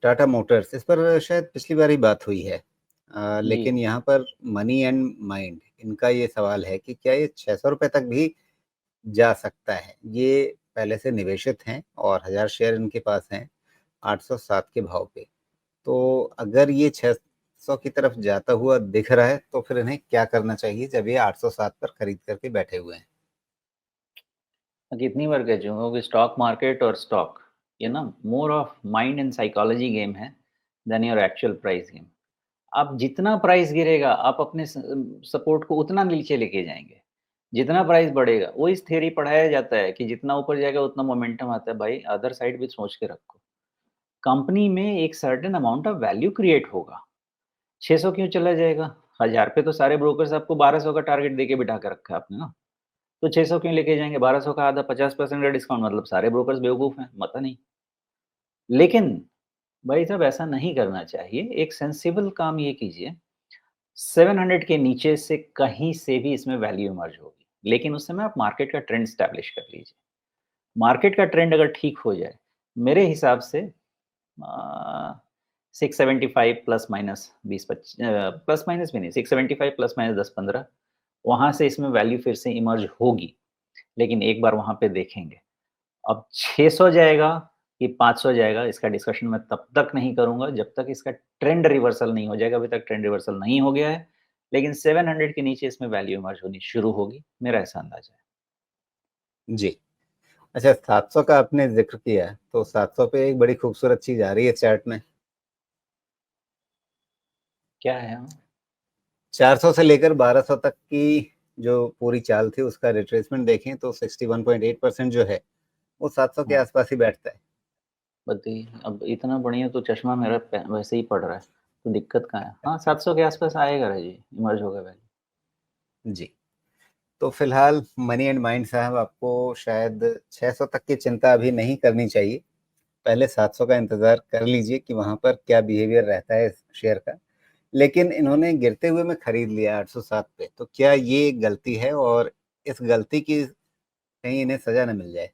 Tata Motors, इस पर शायद पिछली बार ही बात हुई है। जी। लेकिन यहाँ पर मनी एंड माइंड, इनका ये सवाल है कि क्या ये 600 रुपए तक भी जा सकता है? ये पहले से निवेशित हैं और 1000 शेयर इनके पास हैं 807 के भाव पे। तो अगर ये 600 की तरफ जाता हुआ दिख रहा है, तो फिर इन्हें क्या करना चाहिए जब ये 807 पर खरीद करके बैठे हुए हैं? कितनी बार कह चुका हूँ कि स्टॉक मार्केट और स्टॉक ये ना more of mind and psychology game है then your actual price game. आप जितना प्राइस गिरेगा आप अपने सपोर्ट को उतना नीचे लेके जाएंगे। जितना प्राइस बढ़ेगा वो इस थ्योरी पढ़ाया जाता है कि जितना ऊपर जाएगा उतना मोमेंटम आता है। भाई अदर साइड भी सोच के रखो। कंपनी में एक certain amount of value create होगा। 600 क्यों चला जाएगा? 1000 पे तो सारे ब्रोकर्स आपको 1200 का टारगेट देके बिठा के रखा है आपने ना। तो 600 क्यों लेके जाएँगे? 1200 का आधा 50% का डिस्काउंट मतलब सारे ब्रोकर्स बेवकूफ़ हैं, पता नहीं। लेकिन भाई साहब ऐसा नहीं करना चाहिए। एक सेंसिबल काम ये कीजिए, 700 के नीचे से कहीं से भी इसमें वैल्यू इमर्ज होगी। लेकिन उस समय आप मार्केट का ट्रेंड एस्टैब्लिश कर लीजिए। मार्केट का ट्रेंड अगर ठीक हो जाए, मेरे हिसाब से 675 प्लस माइनस 20-25 प्लस माइनस भी नहीं, 675 प्लस माइनस 10-15 वहाँ से इसमें वैल्यू फिर से इमर्ज होगी। लेकिन एक बार वहाँ पे देखेंगे। अब 600 जाएगा कि 500 जाएगा इसका डिस्कशन मैं तब तक नहीं करूँगा जब तक इसका ट्रेंड रिवर्सल नहीं हो जाएगा। अभी तक ट्रेंड रिवर्सल नहीं हो गया है, लेकिन 700 के नीचे इसमें वैल्यू इमर्ज होनी शुरू होगी, मेरा ऐसा अंदाज़ा है। जी। अच्छा, 700 का आपने ज़िक्र किया, तो 700 पे एक बड़ी खूबसूरत चीज़ आ रही है चार्ट में। क्या है? 400 से लेकर 1200 तक की जो पूरी चाल थी, उसका रिट्रेसमेंट देखें तो 61.8% जो है, वो 700 के हाँ, आसपास ही बैठता है। बताइए अब इतना बढ़िया तो चश्मा मेरा वैसे ही पड़ रहा है, तो दिक्कत कहाँ है? हाँ, 700 के आसपास आएगा जी, इमर्ज होगा वैल्यू। जी। तो फिलहाल मनी एंड माइंड साहब, आपको शायद 600 तक की चिंता अभी नहीं करनी चाहिए। पहले 700 का इंतज़ार कर लीजिए कि वहाँ पर क्या बिहेवियर रहता है इस शेयर का। लेकिन इन्होंने गिरते हुए में खरीद लिया 807 पे, तो क्या ये गलती है और इस गलती की कहीं इन्हें सज़ा ना मिल जाए?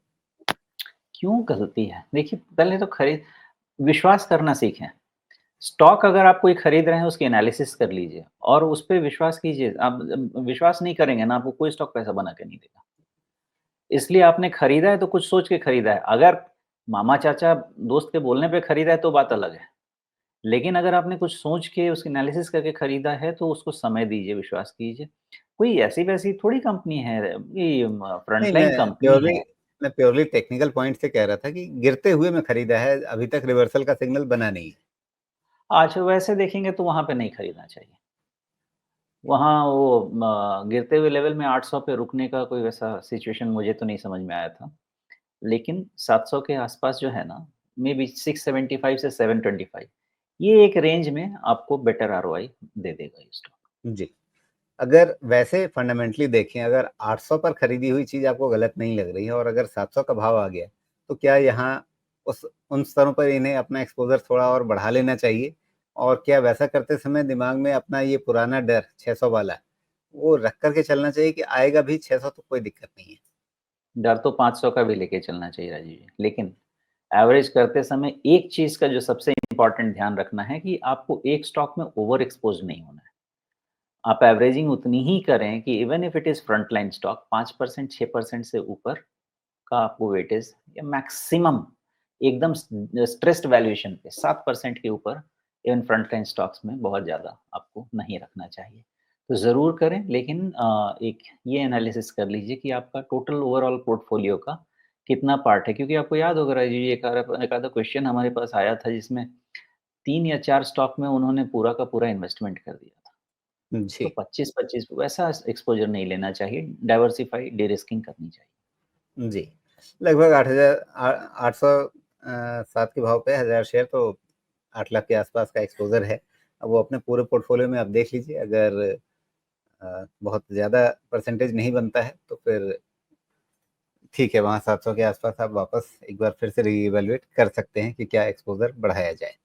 क्यों गलती है? देखिए पहले तो खरीद विश्वास करना सीखें। स्टॉक अगर आप कोई खरीद रहे हैं उसकी एनालिसिस कर लीजिए और उस पे विश्वास कीजिए। आप विश्वास नहीं करेंगे ना आपको कोई स्टॉक पैसा बना के नहीं देगा। इसलिए आपने खरीदा है तो कुछ सोच के खरीदा है। अगर मामा चाचा दोस्त के बोलने पे खरीदा है तो बात अलग है। लेकिन अगर आपने कुछ सोच के उसकी एनालिसिस करके खरीदा है तो उसको समय दीजिए, विश्वास कीजिए। कोई ऐसी-वैसी थोड़ी कंपनी है, ये नहीं, फ्रंटलाइन कंपनी है। मैं प्योरली टेक्निकल पॉइंट से कह रहा था कि गिरते हुए में खरीदा है, अभी तक रिवर्सल का सिग्नल बना नहीं है। अच्छा वैसे देखेंगे तो वहाँ पे नहीं खरीदना चाहिए। वहाँ वो गिरते हुए लेवल में 800 पे रुकने का कोई वैसा सिचुएशन मुझे तो नहीं समझ में आया था। लेकिन 700 के आसपास जो है ना, मेबी 675 से 725 ये एक रेंज में आपको बेटर आरओआई दे देगा ये स्टॉक। जी। अगर वैसे फंडामेंटली देखें, अगर 800 पर खरीदी हुई चीज़ आपको गलत नहीं लग रही है और अगर 700 का भाव आ गया, तो क्या यहाँ उस उन स्तरों पर इन्हें अपना एक्सपोज़र थोड़ा और बढ़ा लेना चाहिए? और क्या वैसा करते समय दिमाग में अपना ये पुराना डर 600 वाला, वो रख कर के चलना चाहिए कि आएगा भी 600 तो कोई दिक्कत नहीं है? डर तो 500 का भी लेके चलना चाहिए राजीव जी। लेकिन एवरेज करते समय एक चीज़ का जो सबसे इम्पोर्टेंट ध्यान रखना है कि आपको एक स्टॉक में ओवर एक्सपोज़ नहीं होना है। आप एवरेजिंग उतनी ही करें कि even if it is front line stock 5% 6% से ऊपर का आपको वेटेज या मैक्सिमम एकदम स्ट्रेस्ड वैल्यूएशन पे 7% के ऊपर इवन फ्रंट लाइन स्टॉक्स में बहुत ज़्यादा आपको नहीं रखना चाहिए। तो ज़रूर करें लेकिन एक ये एनालिसिस कर लीजिए कि आपका टोटल ओवरऑल पोर्टफोलियो का कितना पार्ट है क्योंकि आपको याद होगा राजीव जी एक आधा क्वेश्चन हमारे पास आया था जिसमें 3 या 4 स्टॉक में उन्होंने पूरा का पूरा इन्वेस्टमेंट कर दिया था। तो जी, 25-25 वैसा एक्सपोज़र नहीं लेना चाहिए, डाइवर्सिफ़ाई डि-रिस्किंग करनी चाहिए। जी। लगभग 800 7 के भाव पे 1000 शेयर, तो 8 लाख के आसपास का एक्सपोज़र है। अब वो अपने पूरे पोर्टफ़ोलियो में आप देख लीजिए, अगर बहुत ज़्यादा परसेंटेज नहीं बनता है, तो फिर ठीक है, वहाँ 700 के आसपास आप वापस एक बार फिर से रीइवैल्यूएट कर सकते हैं कि क्या एक्सपोज़र बढ़ाया जाए।